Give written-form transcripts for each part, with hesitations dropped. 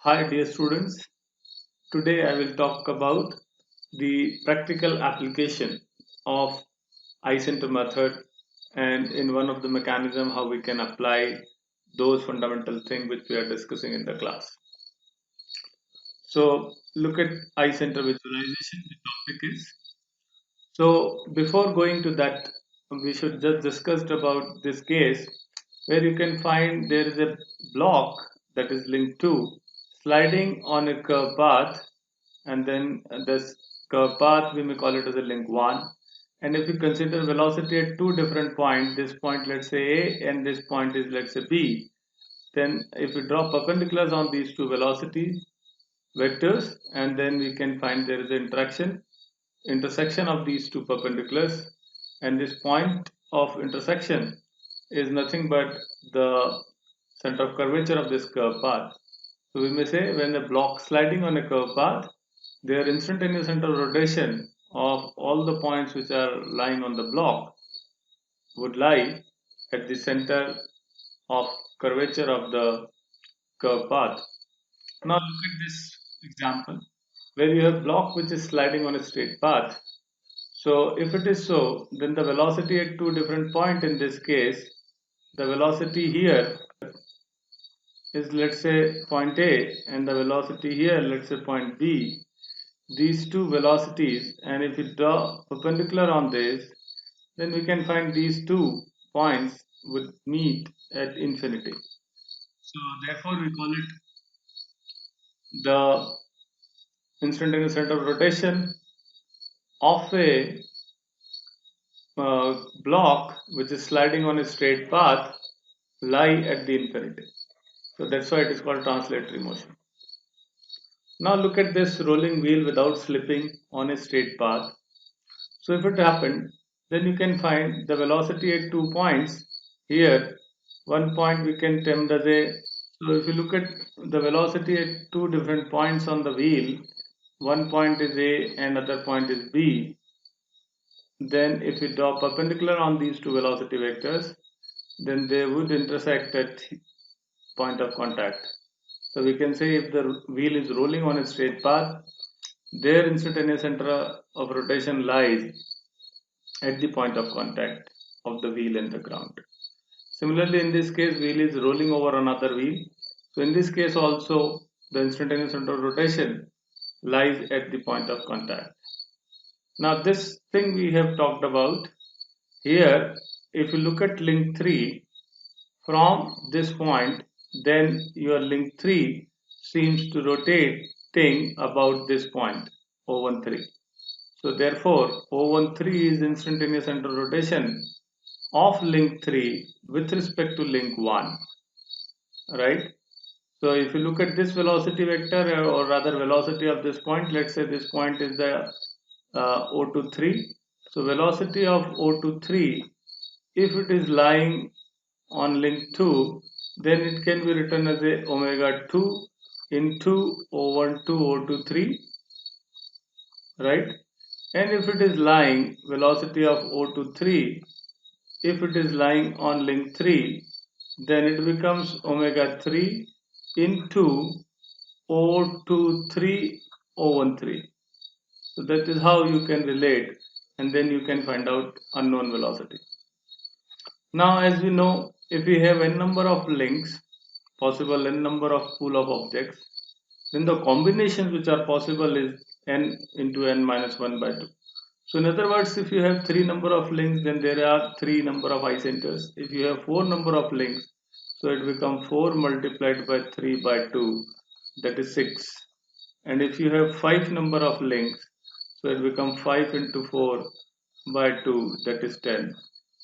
Hi dear students, today I will talk about the practical application of I-center method and in one of the mechanism how we can apply those fundamental things which we are discussing in the class. So look at I-center visualization, the topic is. So before going to that, we should just discuss about this case where you can find there is a block that is linked to sliding on a curved path, and then this curved path we may call it as a link 1. And if you consider velocity at two different points, this point let's say A and this point is let's say B, then if we draw perpendiculars on these two velocity vectors, and then we can find there is an intersection of these two perpendiculars, and this point of intersection is nothing but the center of curvature of this curved path. So we may say when a block sliding on a curved path, their instantaneous center of rotation of all the points which are lying on the block would lie at the center of curvature of the curved path. Now look at this example where you have block which is sliding on a straight path. So if it is so, then the velocity at two different points in this case, the velocity here is let's say point A and the velocity here let's say point B. These two velocities, and if we draw perpendicular on this, then we can find these two points would meet at infinity. So therefore we call it the instantaneous center of rotation of a block which is sliding on a straight path lie at the infinity. So that's why it is called translatory motion. Now look at this rolling wheel without slipping on a straight path. So if it happened, then you can find the velocity at 2 points. Here, one point we can term as a, so if you look at the velocity at two different points on the wheel, one point is A and other point is B, then if we draw perpendicular on these two velocity vectors, then they would intersect at point of contact. So we can say if the wheel is rolling on a straight path, their instantaneous center of rotation lies at the point of contact of the wheel and the ground. Similarly, in this case, wheel is rolling over another wheel. So in this case also, the instantaneous center of rotation lies at the point of contact. Now this thing we have talked about here, if you look at link 3, from this point, then your link 3 seems to rotating about this point, O13. So therefore, O13 is instantaneous center of rotation of link 3 with respect to link 1, right? So if you look at this velocity vector, or rather velocity of this point, let's say this point is the O23. So velocity of O23, if it is lying on link 2, then it can be written as a omega 2 into O12 O23, right? And if it is lying, velocity of O23, if it is lying on link 3, then it becomes omega 3 into O23 O13. So that is how you can relate, and then you can find out unknown velocity. Now as we know, if we have n number of links, possible n number of pool of objects, then the combinations which are possible is n into n minus 1 by 2. So in other words, if you have 3 number of links, then there are 3 number of I centers. If you have 4 number of links, so it becomes 4 multiplied by 3 by 2, that is 6. And if you have 5 number of links, so it becomes 5 into 4 by 2, that is 10.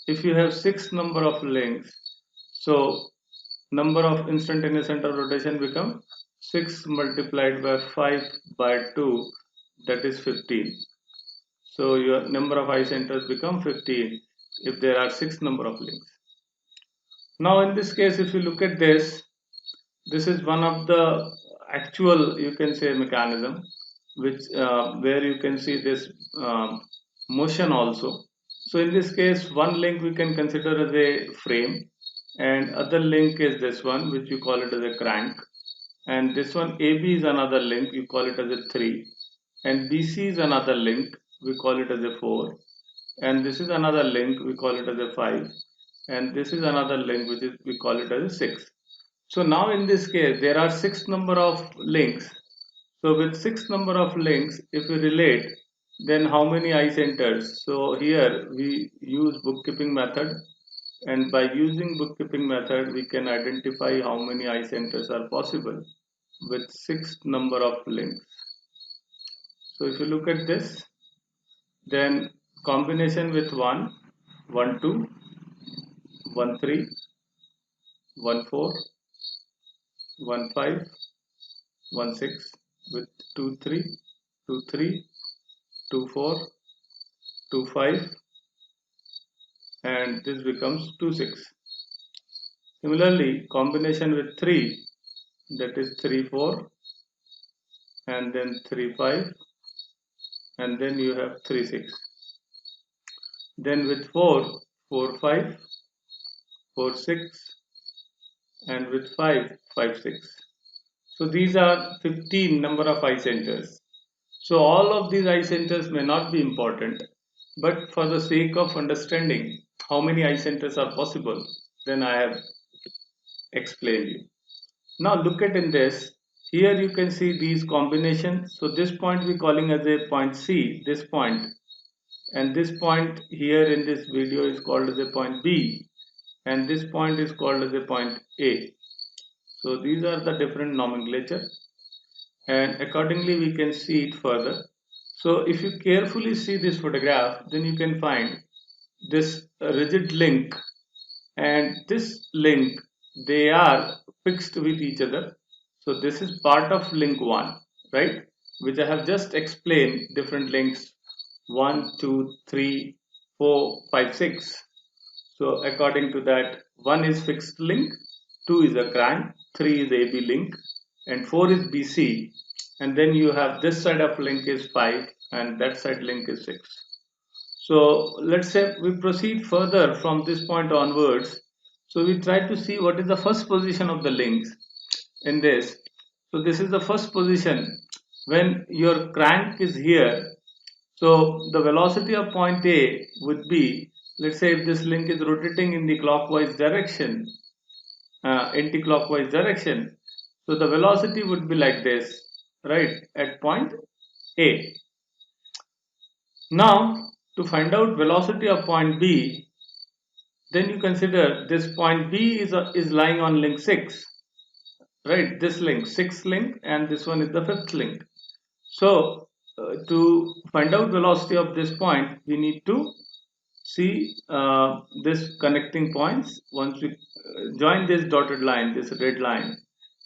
If you have 6 number of links, so number of instantaneous center of rotation become 6 multiplied by 5 by 2, that is 15. So your number of I centers become 15 if there are 6 number of links. Now in this case, if you look at this is one of the actual, you can say, mechanism which where you can see this motion also. So in this case, one link we can consider as a frame, and other link is this one which we call it as a crank. and this one AB is another link, we call it as a 3, and BC is another link, we call it as a 4, and this is another link, we call it as a 5, and this is another link which is we call it as a 6. So now in this case there are 6 number of links. So with 6 number of links, if we relate, then how many eye centers? So here we use bookkeeping method, and by using bookkeeping method we can identify how many eye centers are possible with 6 number of links. So if you look at this, then combination with 1, 1 2, 1 3, 1 4, 1 5, 1 6 with 2 3, 2 3, 2 4, 2 5, and this becomes 2 6. Similarly, combination with 3, that is 3 4, and then 3 5, and then you have 3 6. Then with 4, 4 5, 4 6, and with 5, 5 6. So these are 15 number of eye centers. So all of these eye centers may not be important, but for the sake of understanding how many eye centers are possible, then I have explained you. Now look at in this, here you can see these combinations. So this point we calling as a point C, this point, and this point here in this video is called as a point B, and this point is called as a point A. So these are the different nomenclature, and accordingly we can see it further. So if you carefully see this photograph, then you can find this rigid link and this link, they are fixed with each other. So this is part of link 1, right, which I have just explained different links 1 2 3 4 5 6. So according to that, 1 is fixed link, 2 is a crank, 3 is AB link, and 4 is BC, and then you have this side of link is 5 and that side link is 6. So let's say we proceed further from this point onwards. So we try to see what is the first position of the links in this. So this is the first position when your crank is here. So the velocity of point A would be, let's say if this link is rotating in the clockwise direction, anti-clockwise direction. So the velocity would be like this, right, at point A. Now to find out velocity of point B, then you consider this point B is lying on link 6, right? This link, 6th link, and this one is the 5th link. So to find out velocity of this point, we need to see this connecting points. Once we join this dotted line, this red line,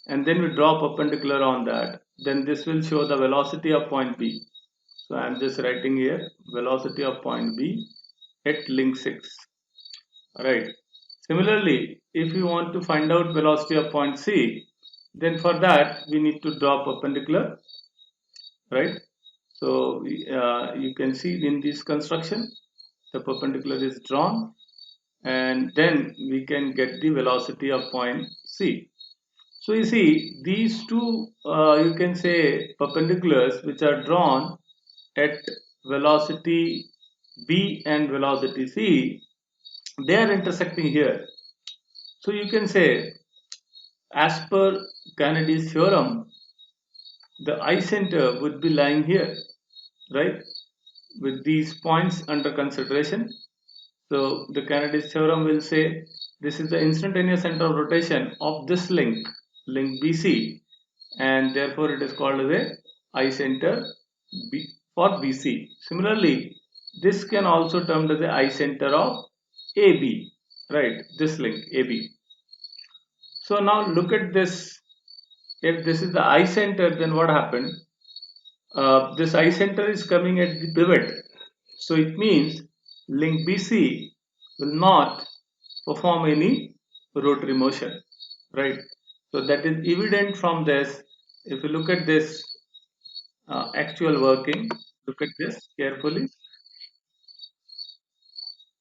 and then we draw perpendicular on that, then this will show the velocity of point B. So I am just writing here velocity of point B at link 6. Right. Similarly, if you want to find out velocity of point C, then for that we need to draw perpendicular, right? So you can see in this construction, the perpendicular is drawn, and then we can get the velocity of point C. So you see these two, you can say perpendiculars which are drawn at velocity B and velocity C, they are intersecting here. So you can say, as per Kennedy's theorem, the eye center would be lying here, right? With these points under consideration. So the Kennedy's theorem will say this is the instantaneous center of rotation of this link, link BC, and therefore it is called as a eye center B for BC. Similarly, this can also termed as the eye center of AB, right? This link AB. So now look at this. If this is the eye center, then what happened? This eye center is coming at the pivot. So it means link BC will not perform any rotary motion, right? So that is evident from this. If you look at this actual working, look at this carefully,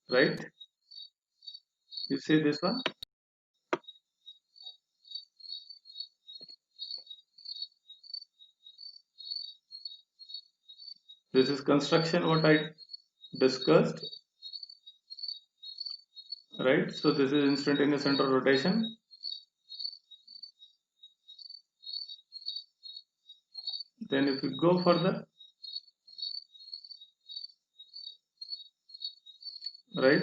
right? You see this one? this is construction what I discussed, right? So this is instantaneous center rotation. Then if we go further, right,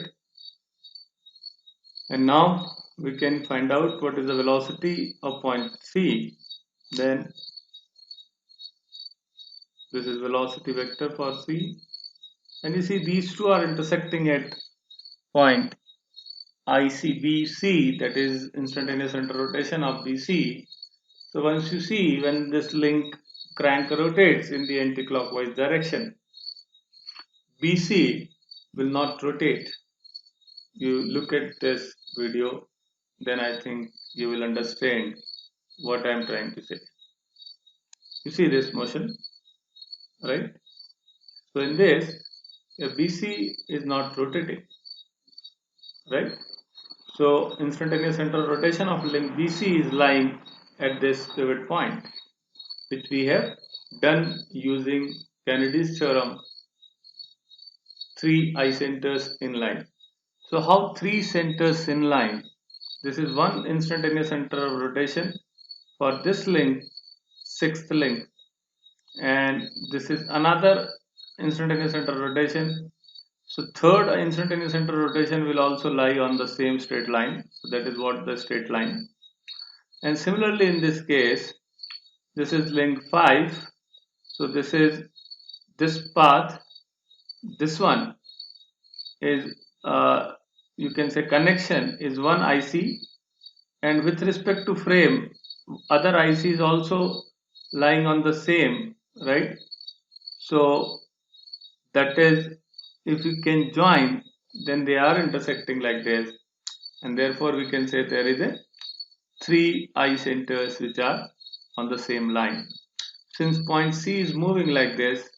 and now we can find out what is the velocity of point C. Then this is velocity vector for C, and you see these two are intersecting at point ICBC, that is instantaneous center rotation of BC. So once you see when this link crank rotates in the anti-clockwise direction, BC will not rotate. You look at this video, then I think you will understand what I am trying to say. You see this motion, right? So in this, BC is not rotating, right? So instantaneous center rotation of link BC is lying at this pivot point, which we have done using Kennedy's theorem, 3 eye centers in line. So how 3 centers in line? This is one instantaneous center of rotation for this link, 6th link, and this is another instantaneous center rotation. So third instantaneous center rotation will also lie on the same straight line. So that is what the straight line. And similarly in this case, this is link 5. So this is this path. This one is you can say connection is one IC, and with respect to frame, other IC is also lying on the same, right? So that is, if you can join, then they are intersecting like this, and therefore we can say there is a 3 eye centers which are on the same line. Since point C is moving like this,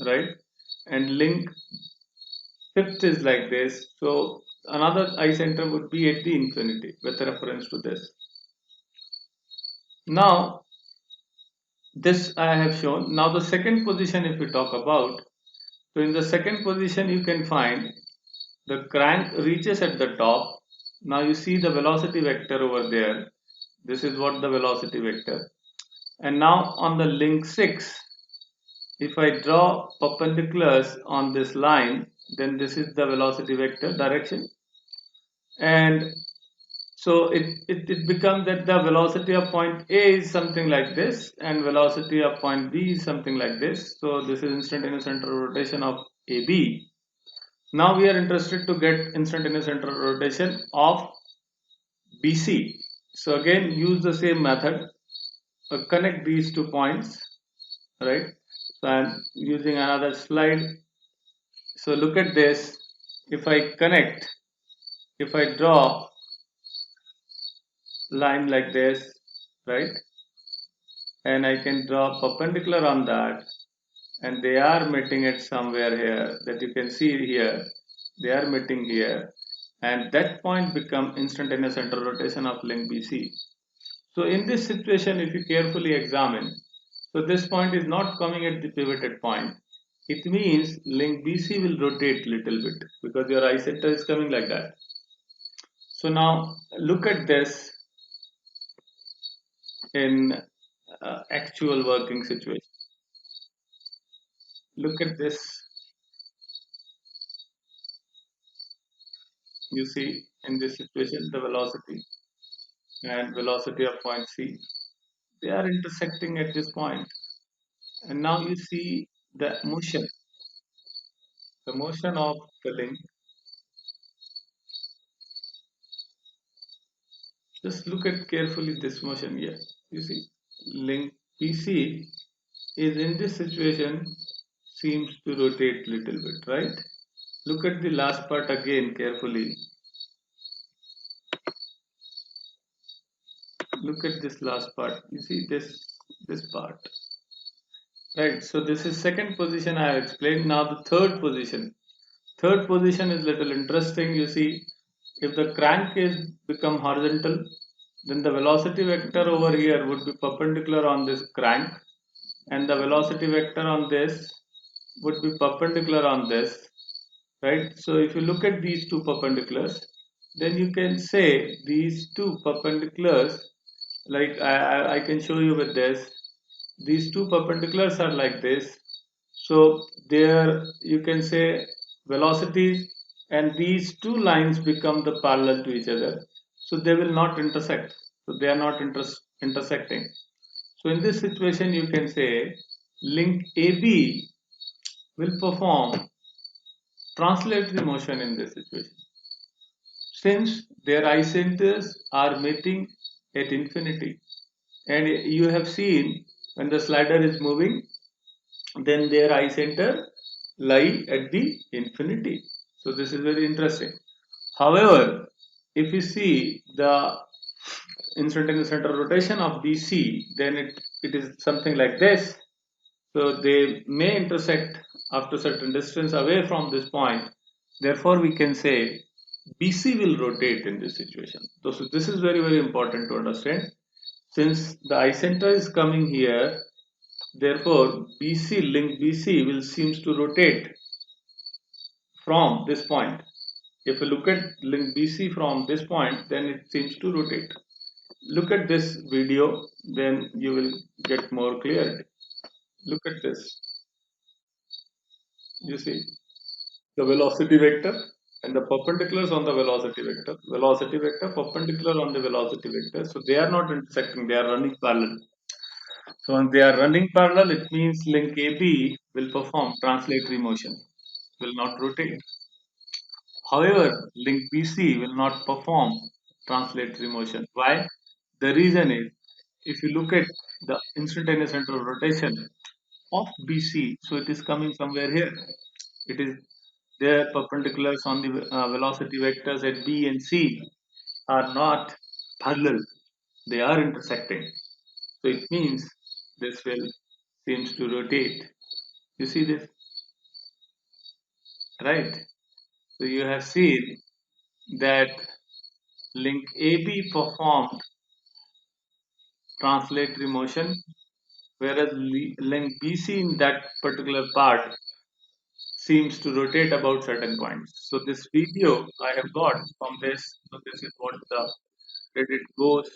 right, and link 5th is like this, so another eye center would be at the infinity with reference to this. Now this I have shown. Now the second position, if we talk about, so in the second position you can find the crank reaches at the top. Now you see the velocity vector over there. This is what the velocity vector. And now on the link 6, if I draw perpendiculars on this line, then this is the velocity vector direction. And so it becomes that the velocity of point A is something like this, and velocity of point B is something like this. So this is instantaneous center rotation of AB. Now we are interested to get instantaneous center rotation of BC. So again use the same method, connect these 2 points, right? So I'm using another slide. So look at this. If I connect, if I draw line like this, right, and I can draw perpendicular on that, and they are meeting at somewhere here, that you can see here, they are meeting here, and that point become instantaneous center rotation of link BC. So in this situation, if you carefully examine, so this point is not coming at the pivoted point. It means link BC will rotate little bit because your eye center is coming like that. So now look at this in actual working situation. Look at this. You see in this situation the velocity and velocity of point C, they are intersecting at this point. And now you see the motion of the link. Just look at carefully this motion here. You see link PC is in this situation seems to rotate little bit, right? Look at the last part again carefully. Look at this last part. You see this part, right? So this is second position I have explained. Now the third position. Third position is little interesting. You see, if the crank is become horizontal, then the velocity vector over here would be perpendicular on this crank, and the velocity vector on this would be perpendicular on this, right? So if you look at these two perpendiculars, then you can say these two perpendiculars, like I can show you with this. These two perpendiculars are like this. So there you can say velocities, and these two lines become the parallel to each other. So they will not intersect. So they are not intersecting. So in this situation, you can say link AB will perform translatory motion in this situation. Since their eye centers are meeting at infinity, and you have seen when the slider is moving, then their eye center lie at the infinity. So this is very interesting. However, if you see the instantaneous center rotation of BC, then it is something like this. So they may intersect after certain distance away from this point. Therefore, we can say BC will rotate in this situation. So this is very, very important to understand. Since the eye center is coming here, therefore BC link BC will seems to rotate from this point. If you look at link BC from this point, then it seems to rotate. Look at this video, then you will get more clarity. Look at this. You see the velocity vector and the perpendiculars on the velocity vector perpendicular on the velocity vector. So they are not intersecting, they are running parallel. So when they are running parallel, it means link AB will perform translatory motion, will not rotate. However, link BC will not perform translatory motion. Why? The reason is, if you look at the instantaneous center of rotation of BC, so it is coming somewhere here. It is their perpendiculars on the velocity vectors at B and C are not parallel, they are intersecting. So it means this will seems to rotate. You see this, right? So you have seen that link AB performed translatory motion, whereas link BC in that particular part seems to rotate about certain points. So this video I have got from this. So this is what the credit goes